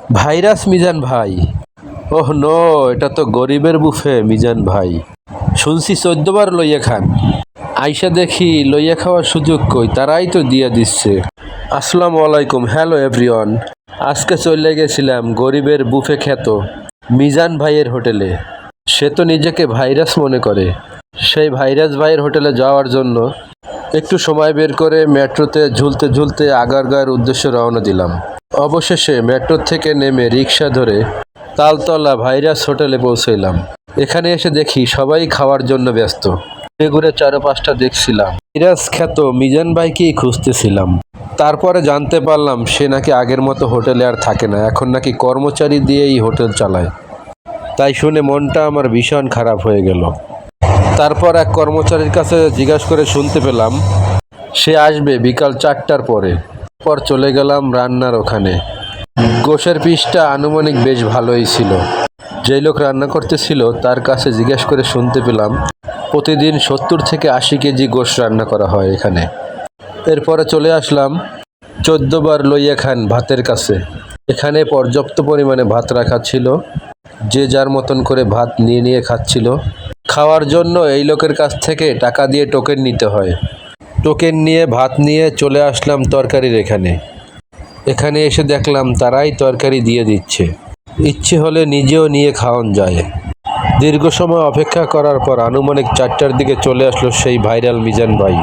Virus Mizan ভাই। Oh no, এটা তো গরিবের বুফে মিজান ভাই। শুনছি 14 বার লইয়া খান। আইসা দেখি লইয়া খাওয়ার সুযোগ কই, তারাই তো দিয়া দিচ্ছে। আসসালামু আলাইকুম, হ্যালো এভরিওয়ান। আজকে চলে গেছিলাম গরিবের বুফে খ্যাত মিজান ভাইয়ের হোটেলে। সে তো নিজেকে ভাইরাস মনে করে। সেই ভাইরাস ভাইয়ের হোটেলে যাওয়ার জন্য একটু সময় বের করে মেট্রোতে ঝুলতে ঝুলতে আগারগাঁওয়ের উদ্দেশ্যে রওনা দিলাম। অবশেষে মেট্রো থেকে নেমে রিক্সা ধরে তালতলা ভাইরাস হোটেলে পৌঁছইলাম। এখানে এসে দেখি সবাই খাওয়ার জন্য ব্যস্ত। ঘুরে ঘুরে চারপাশটা দেখছিলাম। ভাইরাস খ্যাত মিজান ভাইকেই খুঁজতেছিলাম। তারপরে জানতে পারলাম সে নাকি আগের মতো হোটেলে আর থাকে না, এখন নাকি কর্মচারী দিয়েই হোটেল চালায়। তাই শুনে মনটা আমার ভীষণ খারাপ হয়ে গেল। তারপর এক কর্মচারীর কাছে জিজ্ঞাসা করে শুনতে পেলাম সে আসবে বিকাল 4টার পরে। পর চলে গেলাম রান্নার ওখানে। গোশের পিসটা আনুমানিক বেশ ভালোই ছিল। যেই লোক রান্না করতেছিল তার কাছে জিজ্ঞেস করে শুনতে পেলাম প্রতিদিন 70 থেকে 80 কেজি গোশ রান্না করা হয় এখানে। এরপরে চলে আসলাম 14 বার লইয়া খান ভাতের কাছে। এখানে পর্যাপ্ত পরিমাণে ভাত রাখা ছিল। যে যার মতন করে ভাত নিয়ে নিয়ে খাচ্ছিল। খাওয়ার জন্য এই লোকের কাছ থেকে টাকা দিয়ে টোকেন নিতে হয়। টোকেন নিয়ে ভাত নিয়ে চলে আসলাম তরকারির এখানে। এখানে এসে দেখলাম তারাই তরকারি দিয়ে দিচ্ছে। ইচ্ছে হলে নিজেও নিয়ে খাওয়ান যায়। দীর্ঘ সময় অপেক্ষা করার পর আনুমানিক 4টার দিকে চলে আসলো সেই ভাইরাল মিজান ভাই।